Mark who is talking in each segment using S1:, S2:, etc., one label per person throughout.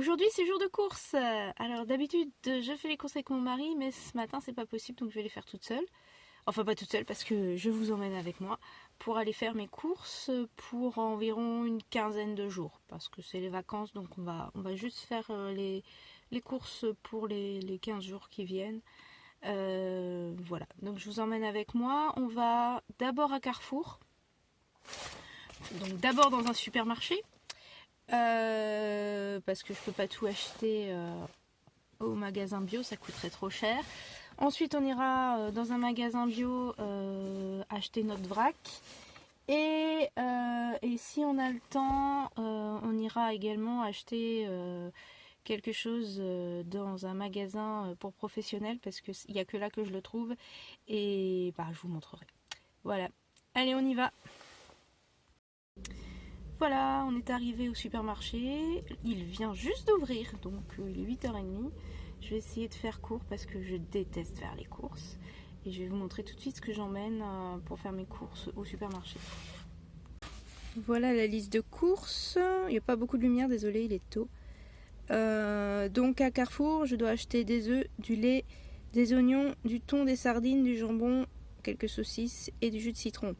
S1: Aujourd'hui c'est jour de course. Alors d'habitude je fais les courses avec mon mari, mais ce matin c'est pas possible donc je vais les faire toute seule. Enfin pas toute seule parce que je vous emmène avec moi pour aller faire mes courses pour environ une quinzaine de jours. Parce que c'est les vacances donc on va juste faire les courses pour les 15 jours qui viennent. Voilà, donc je vous emmène avec moi. On va d'abord à Carrefour. Donc d'abord dans un supermarché. Parce que je peux pas tout acheter au magasin bio, ça coûterait trop cher. Ensuite on ira dans un magasin bio acheter notre vrac. Et si on a le temps, on ira également acheter quelque chose dans un magasin pour professionnels parce qu'il n'y a que là que je le trouve. Et bah, je vous montrerai. Voilà. Allez, on y va. Voilà, on est arrivé au supermarché. Il vient juste d'ouvrir, donc il est 8h30. Je vais essayer de faire court parce que je déteste faire les courses. Et je vais vous montrer tout de suite ce que j'emmène pour faire mes courses au supermarché. Voilà la liste de courses. Il n'y a pas beaucoup de lumière, désolé, il est tôt. Donc à Carrefour, je dois acheter des œufs, du lait, des oignons, du thon, des sardines, du jambon, quelques saucisses et du jus de citron.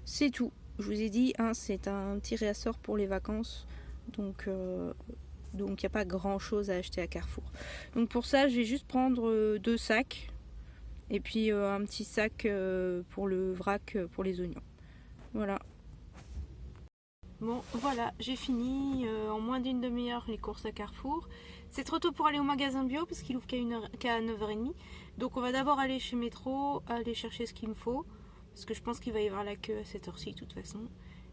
S1: C'est tout. Je vous ai dit, hein, c'est un petit réassort pour les vacances. Donc il n'y a pas grand chose à acheter à Carrefour. Donc pour ça, je vais juste prendre 2 sacs. Et puis un petit sac pour le vrac pour les oignons. Voilà. Bon, voilà, j'ai fini en moins d'une demi-heure les courses à Carrefour. C'est trop tôt pour aller au magasin bio parce qu'il ouvre qu'à 9h30. Donc on va d'abord aller chez Métro, aller chercher ce qu'il me faut. Parce que je pense qu'il va y avoir la queue à cette heure-ci de toute façon.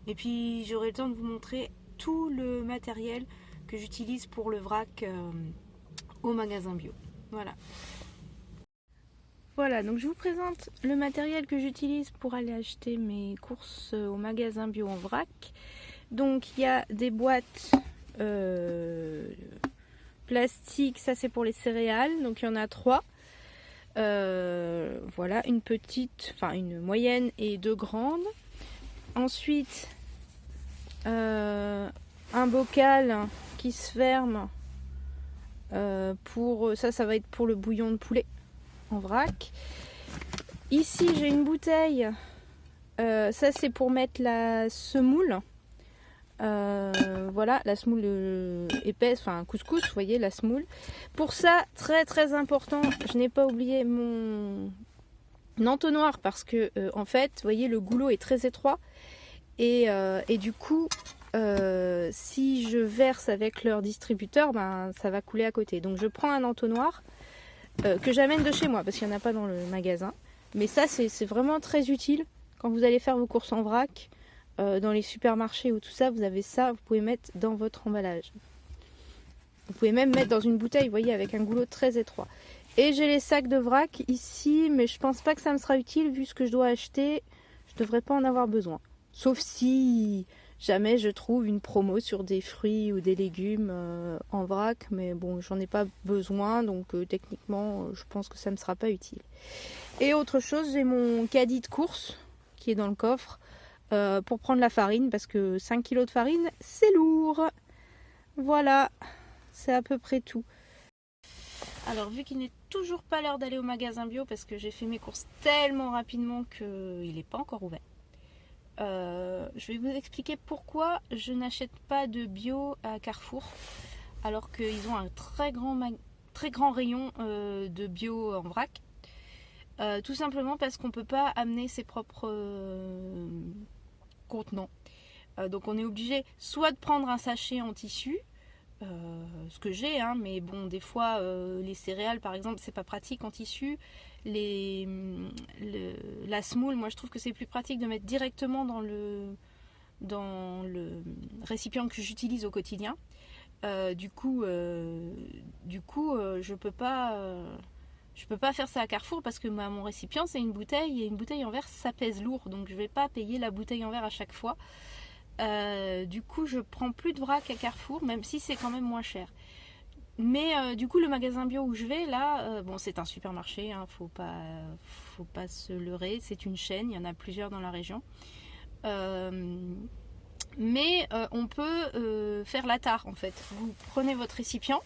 S1: Et puis j'aurai le temps de vous montrer tout le matériel que j'utilise pour le vrac au magasin bio. Voilà. Voilà, donc je vous présente le matériel que j'utilise pour aller acheter mes courses au magasin bio en vrac. Donc il y a des boîtes plastiques, ça c'est pour les céréales, donc il y en a 3. Voilà, une petite, enfin une moyenne et 2 grandes. Ensuite, un bocal qui se ferme pour ça va être pour le bouillon de poulet en vrac. Ici j'ai une bouteille, ça c'est pour mettre la semoule. Voilà, la semoule épaisse, enfin couscous, vous voyez la semoule. Pour ça, très très important, je n'ai pas oublié mon entonnoir parce que en fait, vous voyez, le goulot est très étroit et du coup, si je verse avec leur distributeur, ben ça va couler à côté. Donc je prends un entonnoir que j'amène de chez moi parce qu'il n'y en a pas dans le magasin. Mais ça, c'est vraiment très utile quand vous allez faire vos courses en vrac. Dans les supermarchés ou tout ça, vous avez ça, vous pouvez mettre dans votre emballage. Vous pouvez même mettre dans une bouteille, vous voyez, avec un goulot très étroit. Et j'ai les sacs de vrac ici, mais je pense pas que ça me sera utile vu ce que je dois acheter. Je devrais pas en avoir besoin. Sauf si jamais je trouve une promo sur des fruits ou des légumes en vrac, mais bon, j'en ai pas besoin, donc techniquement, je pense que ça me sera pas utile. Et autre chose, j'ai mon caddie de course qui est dans le coffre. Pour prendre la farine parce que 5 kg de farine c'est lourd. Voilà, c'est à peu près tout. Alors vu qu'il n'est toujours pas l'heure d'aller au magasin bio parce que j'ai fait mes courses tellement rapidement qu'il n'est pas encore ouvert, je vais vous expliquer pourquoi je n'achète pas de bio à Carrefour alors qu'ils ont un très grand rayon de bio en vrac. Tout simplement parce qu'on ne peut pas amener ses propres contenants. Donc on est obligé soit de prendre un sachet en tissu, ce que j'ai, hein, mais bon, des fois les céréales par exemple, c'est pas pratique en tissu. La semoule, moi je trouve que c'est plus pratique de mettre directement dans le récipient que j'utilise au quotidien. Du coup, je peux pas faire ça à Carrefour parce que mon récipient c'est une bouteille et une bouteille en verre ça pèse lourd, donc je vais pas payer la bouteille en verre à chaque fois. Du coup je prends plus de vrac à Carrefour, même si c'est quand même moins cher. Mais du coup le magasin bio où je vais là, bon c'est un supermarché, hein, faut pas se leurrer, c'est une chaîne, il y en a plusieurs dans la région. Mais on peut faire la tare en fait. Vous prenez votre récipient,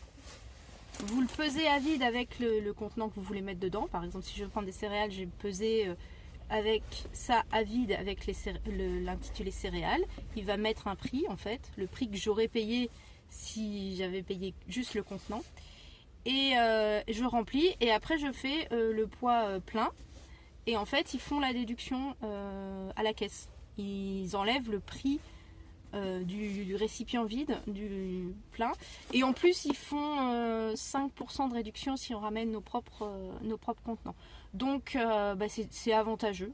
S1: vous le pesez à vide avec le contenant que vous voulez mettre dedans. Par exemple, si je prends des céréales, j'ai pesé avec ça à vide avec l'intitulé céréales. Il va mettre un prix en fait, le prix que j'aurais payé si j'avais payé juste le contenant. Et je remplis et après je fais le poids plein. Et en fait, ils font la déduction à la caisse. Ils enlèvent le prix du récipient vide, du plein. Et en plus, ils font 5% de réduction si on ramène nos propres contenants. Donc, c'est avantageux.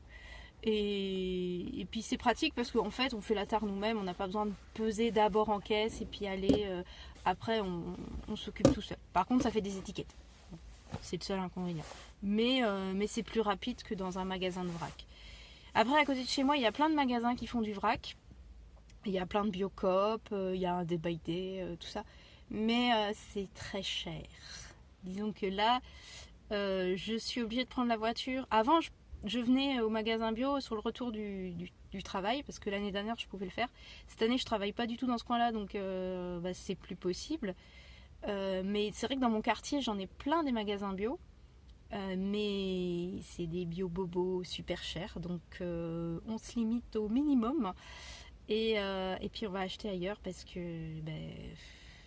S1: Et puis, c'est pratique parce qu'en fait, on fait la tare nous-mêmes. On n'a pas besoin de peser d'abord en caisse et puis aller... après, on s'occupe tout seul. Par contre, ça fait des étiquettes. C'est le seul inconvénient. Mais c'est plus rapide que dans un magasin de vrac. Après, à côté de chez moi, il y a plein de magasins qui font du vrac. Il y a plein de Biocoop, il y a un Day by Day, tout ça. Mais c'est très cher. Disons que là, je suis obligée de prendre la voiture. Avant, je venais au magasin bio sur le retour du travail, parce que l'année dernière, je pouvais le faire. Cette année, je travaille pas du tout dans ce coin-là, donc c'est plus possible. Mais c'est vrai que dans mon quartier, j'en ai plein des magasins bio. Mais c'est des bio bobos super chers, donc on se limite au minimum. Et puis on va acheter ailleurs parce que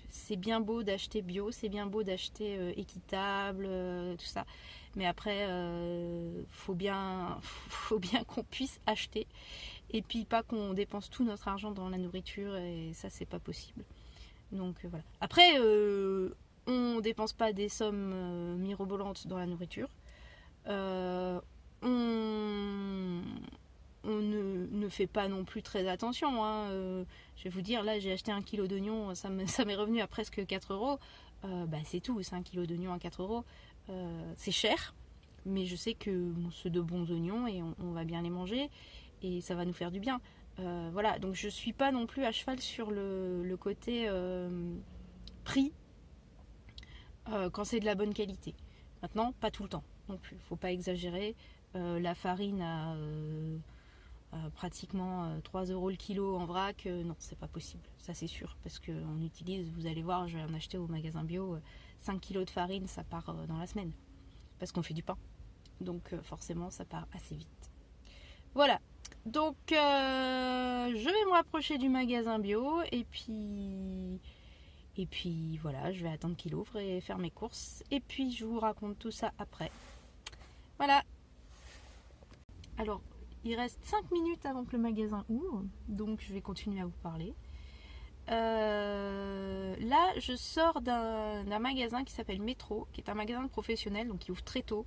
S1: c'est bien beau d'acheter bio, c'est bien beau d'acheter équitable, tout ça. Mais après, faut bien qu'on puisse acheter. Et puis pas qu'on dépense tout notre argent dans la nourriture, et ça c'est pas possible. Donc voilà. Après, on dépense pas des sommes mirobolantes dans la nourriture. On ne fait pas non plus très attention. Hein. Je vais vous dire, là j'ai acheté 1 kg d'oignons, ça m'est revenu à presque 4 euros. C'est tout, c'est 1 kg d'oignons à 4 euros. C'est cher, mais je sais que c'est de bons oignons et on va bien les manger et ça va nous faire du bien. Voilà, donc je suis pas non plus à cheval sur le côté prix quand c'est de la bonne qualité. Maintenant, pas tout le temps non plus, faut pas exagérer. La farine à pratiquement 3 euros le kilo en vrac, non, c'est pas possible, ça c'est sûr, parce qu'on utilise, vous allez voir, je vais en acheter au magasin bio, 5 kilos de farine, ça part dans la semaine, parce qu'on fait du pain, donc forcément ça part assez vite. Voilà, donc je vais me rapprocher du magasin bio, et puis voilà, je vais attendre qu'il ouvre et faire mes courses, et puis je vous raconte tout ça après. Voilà. Alors, il reste 5 minutes avant que le magasin ouvre, donc je vais continuer à vous parler. Là, je sors d'un magasin qui s'appelle Métro, qui est un magasin de professionnels, donc qui ouvre très tôt.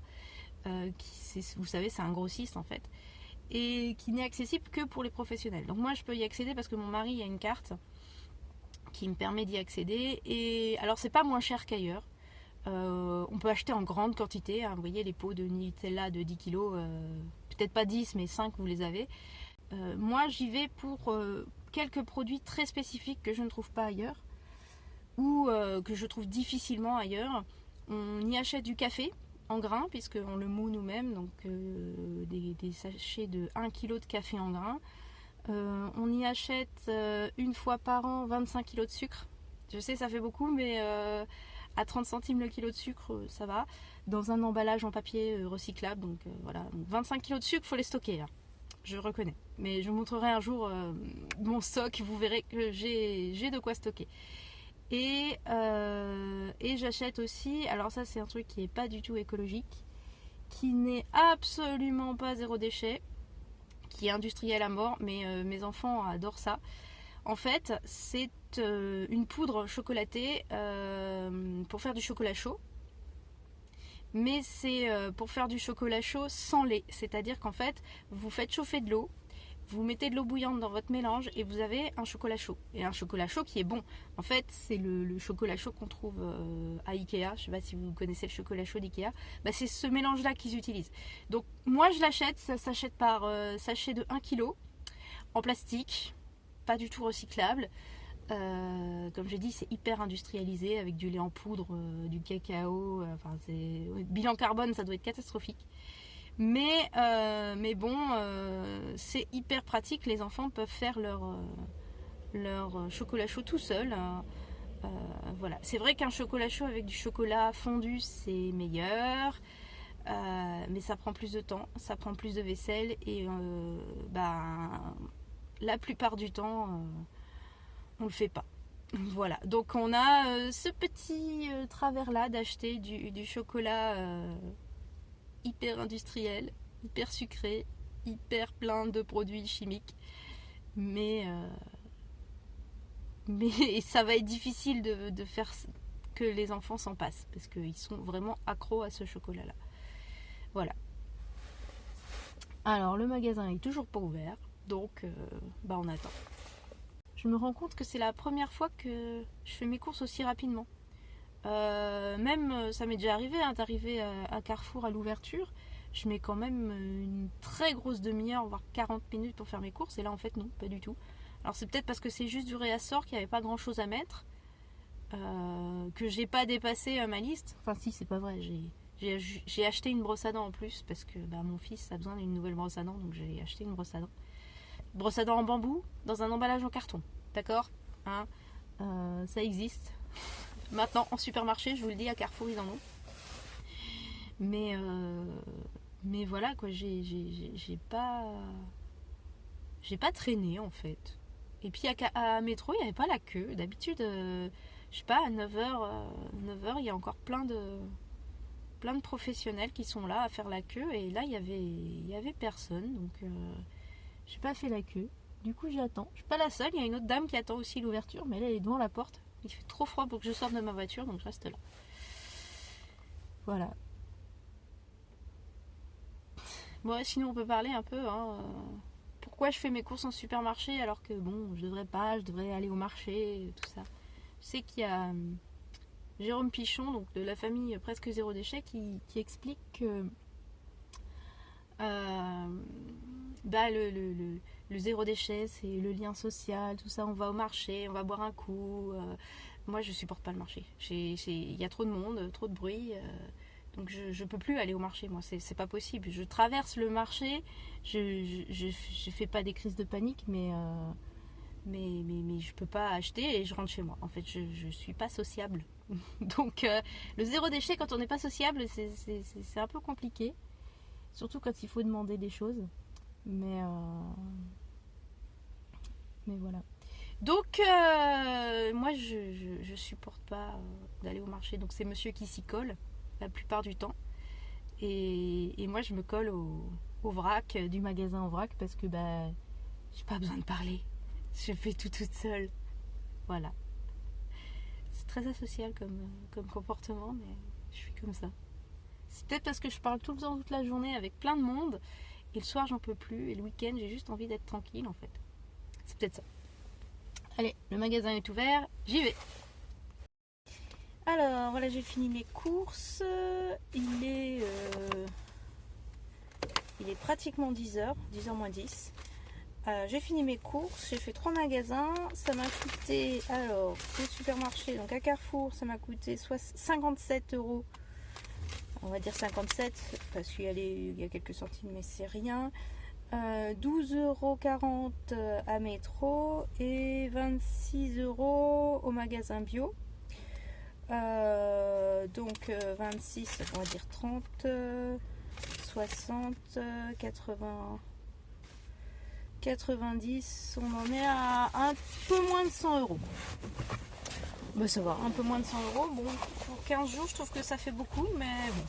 S1: Vous savez, c'est un grossiste en fait, et qui n'est accessible que pour les professionnels. Donc moi, je peux y accéder parce que mon mari a une carte qui me permet d'y accéder. Et alors, c'est pas moins cher qu'ailleurs. On peut acheter en grande quantité, hein, vous voyez les pots de Nutella de 10 kg, peut-être pas 10 mais 5 vous les avez. Moi j'y vais pour quelques produits très spécifiques que je ne trouve pas ailleurs ou que je trouve difficilement ailleurs. On y achète du café en grains puisqu'on le moud nous-mêmes, donc des sachets de 1 kg de café en grains. On y achète une fois par an 25 kg de sucre. Je sais ça fait beaucoup mais... à 30 centimes le kilo de sucre, ça va. Dans un emballage en papier recyclable. Donc voilà. Donc 25 kilos de sucre, il faut les stocker. Hein. Je reconnais. Mais je vous montrerai un jour mon stock. Vous verrez que j'ai de quoi stocker. Et j'achète aussi. Alors ça, c'est un truc qui n'est pas du tout écologique. Qui n'est absolument pas zéro déchet. Qui est industriel à mort. Mais mes enfants adorent ça. En fait, c'est une poudre chocolatée pour faire du chocolat chaud. Mais c'est pour faire du chocolat chaud sans lait. C'est-à-dire qu'en fait, vous faites chauffer de l'eau, vous mettez de l'eau bouillante dans votre mélange et vous avez un chocolat chaud. Et un chocolat chaud qui est bon. En fait, c'est le chocolat chaud qu'on trouve à Ikea. Je ne sais pas si vous connaissez le chocolat chaud d'Ikea. C'est ce mélange-là qu'ils utilisent. Donc moi, je l'achète. Ça s'achète par sachet de 1 kg en plastique. Pas du tout recyclable. Comme j'ai dit, c'est hyper industrialisé avec du lait en poudre, du cacao. Bilan carbone, ça doit être catastrophique. Mais bon, c'est hyper pratique. Les enfants peuvent faire leur chocolat chaud tout seul. Voilà. C'est vrai qu'un chocolat chaud avec du chocolat fondu, c'est meilleur. Mais ça prend plus de temps, ça prend plus de vaisselle et la plupart du temps on le fait pas. Voilà, donc on a ce petit travers là d'acheter du chocolat hyper industriel, hyper sucré, hyper plein de produits chimiques, mais ça va être difficile de faire que les enfants s'en passent parce qu'ils sont vraiment accros à ce chocolat là. Voilà. Alors le magasin est toujours pas ouvert, donc on attend. Je me rends compte que c'est la première fois que je fais mes courses aussi rapidement. Même ça m'est déjà arrivé d'arriver à Carrefour à l'ouverture. Je mets quand même une très grosse demi-heure, voire 40 minutes pour faire mes courses. Et là en fait non, pas du tout. Alors c'est peut-être parce que c'est juste du réassort qu'il n'y avait pas grand chose à mettre. Que j'ai pas dépassé ma liste. Enfin si, c'est pas vrai, j'ai acheté une brosse à dents en plus parce que mon fils a besoin d'une nouvelle brosse à dents, donc j'ai acheté une brosse à dents. Brosse à dents en bambou dans un emballage en carton, d'accord, hein, ça existe. Maintenant en supermarché, je vous le dis, à Carrefour ils en ont. Mais voilà quoi, j'ai pas traîné en fait. Et puis à métro, il n'y avait pas la queue. D'habitude, je sais pas, à 9h, il y a encore plein de professionnels qui sont là à faire la queue, et là il y avait personne, donc j'ai pas fait la queue. Du coup j'attends, je suis pas la seule, il y a une autre dame qui attend aussi l'ouverture, mais elle est devant la porte, il fait trop froid pour que je sorte de ma voiture, donc je reste là. Voilà. Bon, sinon on peut parler un peu, hein, pourquoi je fais mes courses en supermarché alors que bon, je devrais aller au marché, tout ça. Je sais qu'il y a Jérôme Pichon, donc de la famille Presque Zéro Déchet, qui explique que le zéro déchet, c'est le lien social, tout ça. On va au marché, on va boire un coup. Moi, je supporte pas le marché. Il y a trop de monde, trop de bruit. Donc je peux plus aller au marché, moi, c'est pas possible. Je traverse le marché, je fais pas des crises de panique, mais je peux pas acheter et je rentre chez moi. En fait, je suis pas sociable. Donc le zéro déchet, quand on n'est pas sociable, c'est un peu compliqué. Surtout quand il faut demander des choses. Mais voilà. Donc moi je supporte pas d'aller au marché. Donc c'est monsieur qui s'y colle la plupart du temps. Et moi je me colle au vrac du magasin en vrac parce que j'ai pas besoin de parler. Je fais tout toute seule. Voilà. C'est très asocial comme comportement, mais je suis comme ça. C'est peut-être parce que je parle tout le temps, toute la journée avec plein de monde, et le soir j'en peux plus, et le week-end j'ai juste envie d'être tranquille en fait. C'est peut-être ça. Allez, le magasin est ouvert, j'y vais. Alors voilà, j'ai fini mes courses. Il est pratiquement 10h, 10h moins 10. J'ai fini mes courses, j'ai fait 3 magasins. Ça m'a coûté, alors, au supermarché, donc à Carrefour, ça m'a coûté 57 €. On va dire 57 parce qu'il y a quelques centimes, mais c'est rien. 12,40 € à métro et 26 € au magasin bio. Donc 26, on va dire 30, 60, 80, 90, on en est à un peu moins de 100 €. Bah ça va, un peu moins de 100 €. Bon, pour 15 jours, je trouve que ça fait beaucoup, mais bon.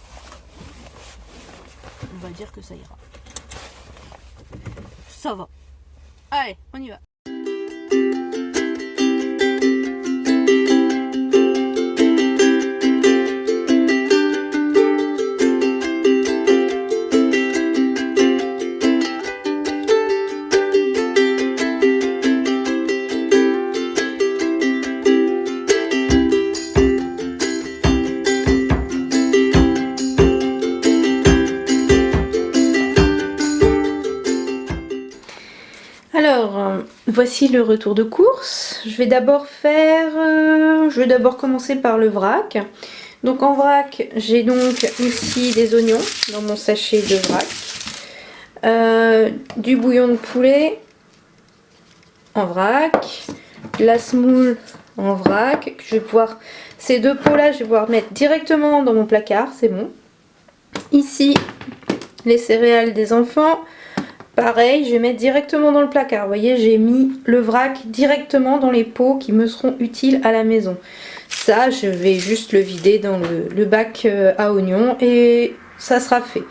S1: On va dire que ça ira. Ça va. Allez, on y va. Alors, voici le retour de course. Je vais d'abord commencer par le vrac. Donc en vrac, j'ai donc ici des oignons dans mon sachet de vrac, du bouillon de poulet en vrac, la semoule en vrac. Je vais pouvoir, ces deux pots là, je vais pouvoir mettre directement dans mon placard, c'est bon. Ici, les céréales des enfants. Pareil, je vais mettre directement dans le placard. Vous voyez, j'ai mis le vrac directement dans les pots qui me seront utiles à la maison. Ça, je vais juste le vider dans le bac à oignons et ça sera fait.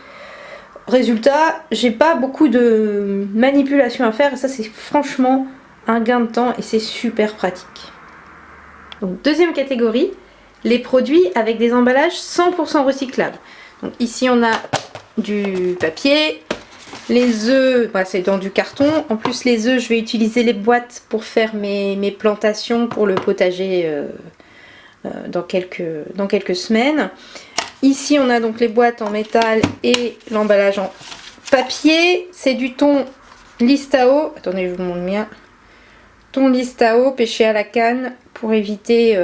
S1: Résultat, j'ai pas beaucoup de manipulation à faire et ça, c'est franchement un gain de temps et c'est super pratique. Donc, deuxième catégorie, les produits avec des emballages 100% recyclables. Donc, ici, on a du papier. Les œufs, bah, c'est dans du carton. En plus, les œufs, je vais utiliser les boîtes pour faire mes plantations pour le potager dans quelques semaines. Ici, on a donc les boîtes en métal et l'emballage en papier. C'est du thon Listao. Attendez, je vous montre bien. Thon Listao pêché à la canne pour éviter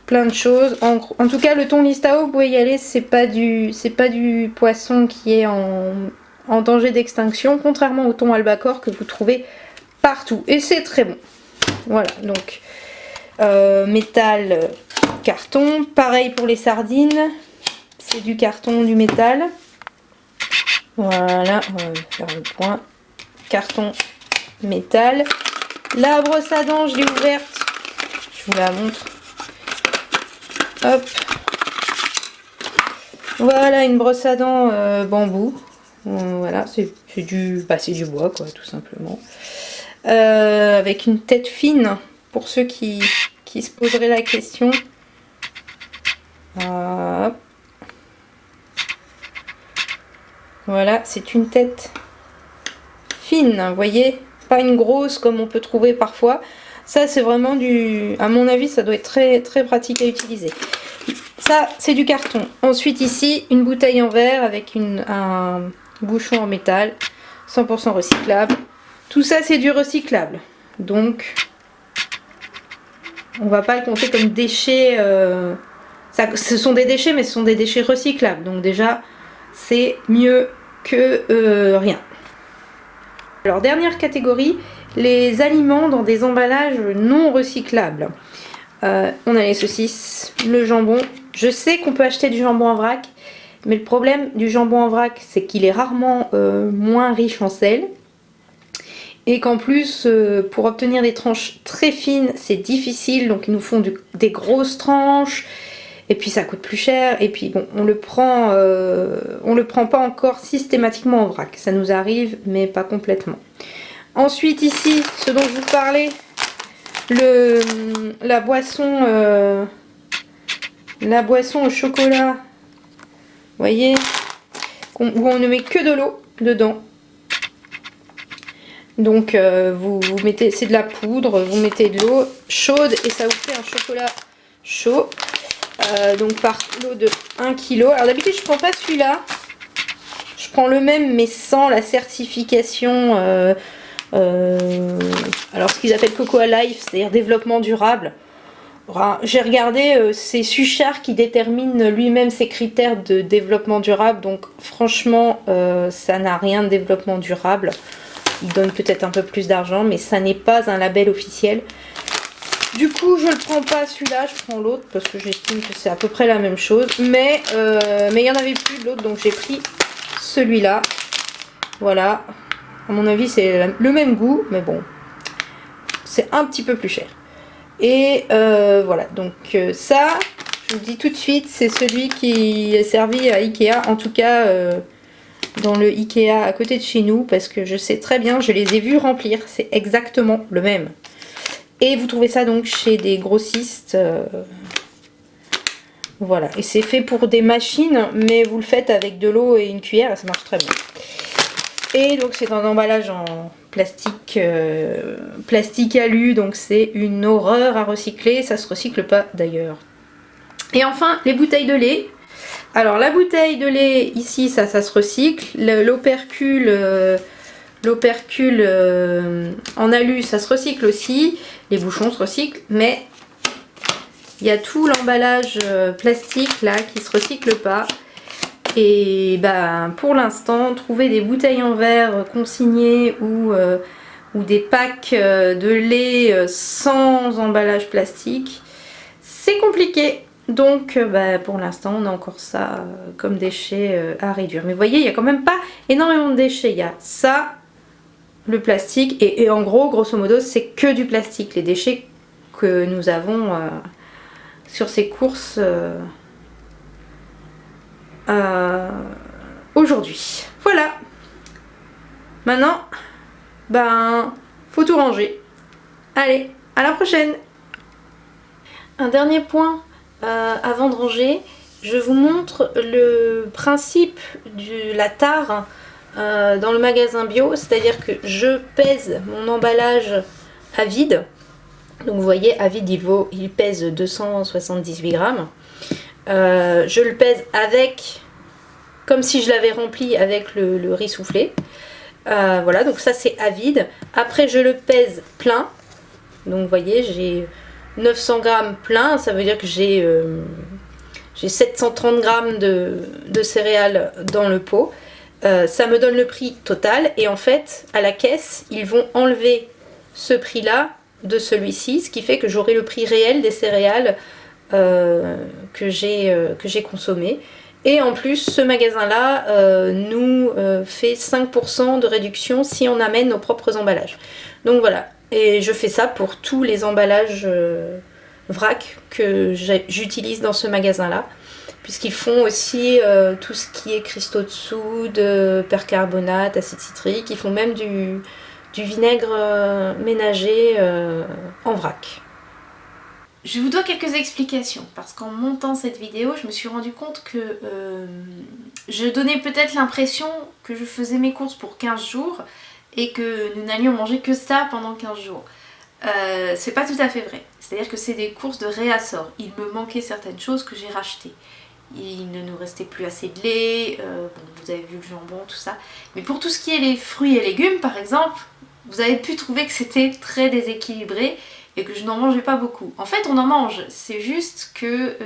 S1: plein de choses. En tout cas, le thon Listao, vous pouvez y aller. C'est pas du poisson qui est en danger d'extinction, contrairement au thon albacore que vous trouvez partout. Et c'est très bon. Voilà, donc métal, carton. Pareil pour les sardines. C'est du carton, du métal. Voilà, on va faire le point. Carton, métal. La brosse à dents, je l'ai ouverte. Je vous la montre. Hop. Voilà, une brosse à dents bambou. Voilà, c'est du bois, quoi, tout simplement. Avec une tête fine, pour ceux qui se poseraient la question. Hop. Voilà, c'est une tête fine, vous voyez, pas une grosse comme on peut trouver parfois. Ça, c'est vraiment à mon avis, ça doit être très, très pratique à utiliser. Ça, c'est du carton. Ensuite, ici, une bouteille en verre avec un bouchon en métal, 100% recyclable. Tout ça, c'est du recyclable. Donc, on va pas le compter comme déchets. Ce sont des déchets, mais ce sont des déchets recyclables. Donc déjà, c'est mieux que rien. Alors, dernière catégorie, les aliments dans des emballages non recyclables. On a les saucisses, le jambon. Je sais qu'on peut acheter du jambon en vrac, mais le problème du jambon en vrac, c'est qu'il est rarement moins riche en sel. Et qu'en plus, pour obtenir des tranches très fines, c'est difficile. Donc, ils nous font des grosses tranches. Et puis, ça coûte plus cher. Et puis, bon, on le prend pas encore systématiquement en vrac. Ça nous arrive, mais pas complètement. Ensuite, ici, ce dont je vous parlais, la boisson au chocolat. Vous voyez, où on ne met que de l'eau dedans. Donc vous mettez, c'est de la poudre, vous mettez de l'eau chaude et ça vous fait un chocolat chaud. Donc par lot de 1 kg. Alors d'habitude je prends pas celui-là. Je prends le même mais sans la certification. Alors ce qu'ils appellent Cocoa Life, c'est-à-dire développement durable. J'ai regardé, c'est Suchard qui détermine lui-même ses critères de développement durable. Donc franchement ça n'a rien de développement durable. Il donne peut-être un peu plus d'argent, mais ça n'est pas un label officiel. Du coup, je ne le prends pas celui-là, je prends l'autre parce que j'estime que c'est à peu près la même chose. Mais il n'y en avait plus de l'autre, donc j'ai pris celui-là. Voilà. À mon avis, c'est le même goût, mais bon, c'est un petit peu plus cher. Et voilà, donc ça, je vous dis tout de suite, c'est celui qui est servi à Ikea, en tout cas dans le Ikea à côté de chez nous, parce que je sais très bien, je les ai vus remplir, c'est exactement le même. Et vous trouvez ça donc chez des grossistes, voilà, et c'est fait pour des machines, mais vous le faites avec de l'eau et une cuillère, et ça marche très bien. Et donc c'est un emballage en plastique, plastique alu, donc c'est une horreur à recycler, ça se recycle pas d'ailleurs. Et enfin, les bouteilles de lait. Alors la bouteille de lait ici, ça se recycle. L'opercule en alu, ça se recycle aussi. Les bouchons se recyclent, mais il y a tout l'emballage plastique là qui se recycle pas. Et ben pour l'instant, trouver des bouteilles en verre consignées ou ou des packs de lait sans emballage plastique, c'est compliqué. Donc pour l'instant on a encore ça comme déchets à réduire. Mais vous voyez, il n'y a quand même pas énormément de déchets. Il y a ça, le plastique, et en gros, grosso modo, c'est que du plastique, les déchets que nous avons sur ces courses aujourd'hui. Voilà. Maintenant, faut tout ranger. Allez, à la prochaine. Un dernier point avant de ranger, je vous montre le principe de la tare dans le magasin bio, c'est-à-dire que je pèse mon emballage à vide. Donc vous voyez, à vide il pèse 278 grammes. Je le pèse avec, comme si je l'avais rempli avec le riz soufflé. Voilà, donc ça c'est à vide. Après je le pèse plein. Donc vous voyez, j'ai 900 grammes plein, ça veut dire que j'ai 730 grammes de céréales dans le pot. Ça me donne le prix total et en fait à la caisse ils vont enlever ce prix là de celui-ci, ce qui fait que j'aurai le prix réel des céréales que j'ai consommé. Et en plus ce magasin là nous fait 5% de réduction si on amène nos propres emballages. Donc voilà, et je fais ça pour tous les emballages vrac que j'utilise dans ce magasin là, puisqu'ils font aussi tout ce qui est cristaux de soude, percarbonate, acide citrique. Ils font même du vinaigre ménager en vrac. Je vous dois quelques explications, parce qu'en montant cette vidéo, je me suis rendu compte que je donnais peut-être l'impression que je faisais mes courses pour 15 jours et que nous n'allions manger que ça pendant 15 jours. C'est pas tout à fait vrai. C'est-à-dire que c'est des courses de réassort. Il me manquait certaines choses que j'ai rachetées. Il ne nous restait plus assez de lait, bon, vous avez vu le jambon, tout ça. Mais pour tout ce qui est les fruits et légumes, par exemple, vous avez pu trouver que c'était très déséquilibré et que je n'en mangeais pas beaucoup. En fait, on en mange, c'est juste que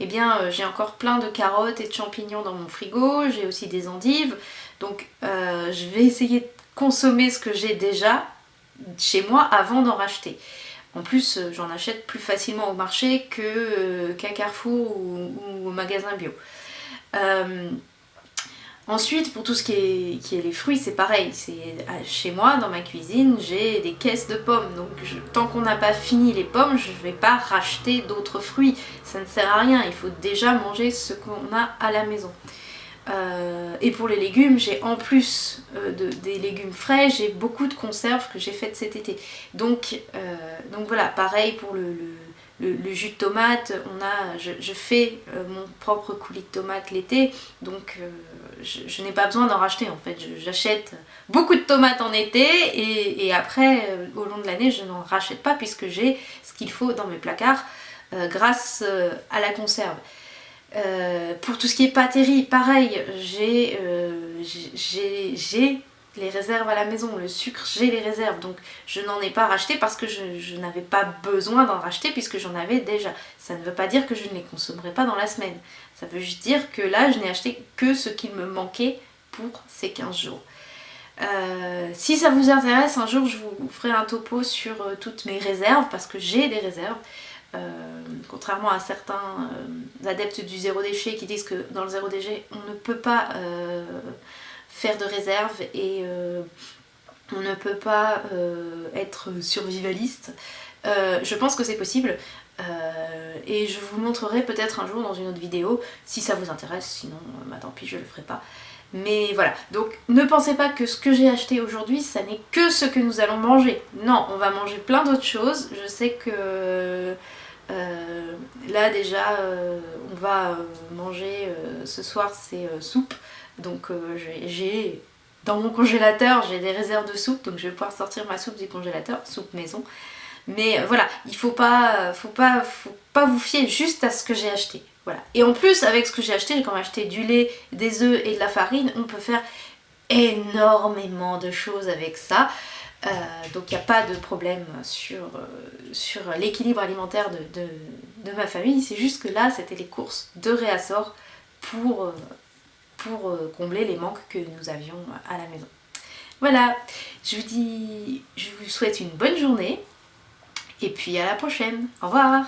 S1: j'ai encore plein de carottes et de champignons dans mon frigo, j'ai aussi des endives, donc je vais essayer de consommer ce que j'ai déjà chez moi avant d'en racheter. En plus, j'en achète plus facilement au marché qu'à Carrefour ou au magasin bio. Ensuite, pour tout ce qui est les fruits, c'est pareil. Chez moi, dans ma cuisine, j'ai des caisses de pommes. Donc, tant qu'on n'a pas fini les pommes, je ne vais pas racheter d'autres fruits. Ça ne sert à rien. Il faut déjà manger ce qu'on a à la maison. Et pour les légumes, j'ai en plus des légumes frais, j'ai beaucoup de conserves que j'ai faites cet été. Donc voilà, pareil pour le jus de tomate, je fais mon propre coulis de tomate l'été, donc je n'ai pas besoin d'en racheter en fait. J'achète beaucoup de tomates en été et après, au long de l'année, je n'en rachète pas puisque j'ai ce qu'il faut dans mes placards grâce à la conserve. Pour tout ce qui est pâtisserie, pareil, j'ai les réserves à la maison, le sucre, j'ai les réserves, donc je n'en ai pas racheté parce que je n'avais pas besoin d'en racheter puisque j'en avais déjà. Ça ne veut pas dire que je ne les consommerai pas dans la semaine, ça veut juste dire que là je n'ai acheté que ce qu'il me manquait pour ces 15 jours. Si ça vous intéresse, un jour je vous ferai un topo sur toutes mes réserves parce que j'ai des réserves. Contrairement à certains adeptes du zéro déchet qui disent que dans le zéro déchet on ne peut pas faire de réserve et on ne peut pas être survivaliste. Je pense que c'est possible et je vous montrerai peut-être un jour dans une autre vidéo si ça vous intéresse, sinon tant pis, je le ferai pas. Mais voilà, donc ne pensez pas que ce que j'ai acheté aujourd'hui ça n'est que ce que nous allons manger. Non, on va manger plein d'autres choses. Je sais que là déjà on va manger ce soir c'est soupe, donc j'ai dans mon congélateur j'ai des réserves de soupe, donc je vais pouvoir sortir ma soupe du congélateur, soupe maison. Mais voilà, il faut pas vous fier juste à ce que j'ai acheté. Voilà. Et en plus avec ce que j'ai acheté, j'ai quand même acheté du lait, des œufs et de la farine, on peut faire énormément de choses avec ça. Donc il n'y a pas de problème sur l'équilibre alimentaire de ma famille, c'est juste que là c'était les courses de réassort pour combler les manques que nous avions à la maison.
S2: Voilà, je vous souhaite une bonne journée et puis à la prochaine. Au revoir.